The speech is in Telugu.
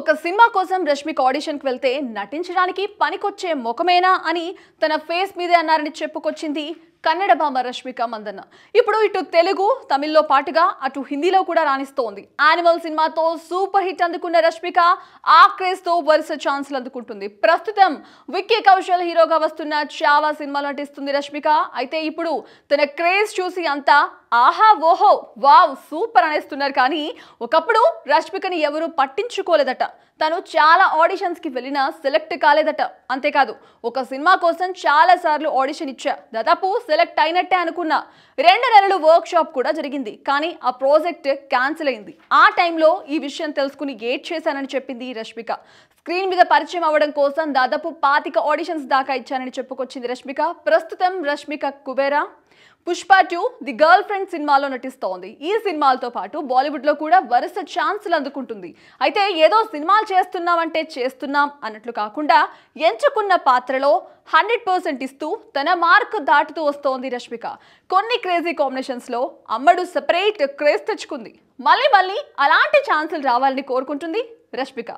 ఒక సినిమా కోసం రష్మిక ఆడిషన్కి వెళ్తే నటించడానికి పనికొచ్చే ముఖమేనా అని తన ఫేస్ మీదే అన్నారని చెప్పుకొచ్చింది కన్నడ భామ రష్మిక మందన్న. ఇప్పుడు ఇటు తెలుగు తమిళ్లో పాటుగా అటు హిందీలో కూడా రాణిస్తోంది. యానిమల్ సినిమాతో సూపర్ హిట్ అందుకున్న రష్మిక ఆ క్రేజ్తో వరుస ఛాన్సులు అందుకుంటుంది. ప్రస్తుతం విక్కీ కౌశల్ హీరోగా వస్తున్న చావా సినిమాలో నటిస్తుంది రష్మిక. అయితే ఇప్పుడు తన క్రేజ్ చూసి అంతా ఆహా ఓహో వావ్ సూపర్ అనేస్తున్నారు. కానీ ఒకప్పుడు రష్మికని ఎవరు పట్టించుకోలేదట. తను చాలా ఆడిషన్స్కి వెళ్ళినా సెలెక్ట్ కాలేదట. అంతేకాదు ఒక సినిమా కోసం చాలా సార్లు ఆడిషన్ ఇచ్చా, దాదాపు సెలెక్ట్ అయినట్టే అనుకున్నా. 2 నెలలు వర్క్ షాప్ కూడా జరిగింది, కానీ ఆ ప్రాజెక్ట్ క్యాన్సిల్ అయింది. ఆ టైంలో ఈ విషయం తెలుసుకుని గేట్ చేశానని చెప్పింది రష్మిక. స్క్రీన్ మీద పరిచయం అవ్వడం కోసం దాదాపు 25 ఆడిషన్స్ దాకా ఇచ్చానని చెప్పుకొచ్చింది రష్మిక. ప్రస్తుతం Rashmika Kubera, Pushpa 2, the girl friend సినిమాలో నటిస్తోంది. ఈ సినిమాలతో పాటు బాలీవుడ్ లో కూడా వరుస ఛాన్సులు అందుకుంటుంది. అయితే ఏదో సినిమాలు చేస్తున్నామంటే చేస్తున్నాం అన్నట్లు కాకుండా ఎంచుకున్న పాత్రలో 100% ఇస్తూ తన మార్క్ దాటుతూ వస్తోంది రష్మిక. కొన్ని క్రేజీ కాంబినేషన్స్ లో అమ్మడు సెపరేట్ క్రేజ్ తెచ్చుకుంది. మళ్ళీ అలాంటి ఛాన్సులు రావాలని కోరుకుంటుంది రష్మిక.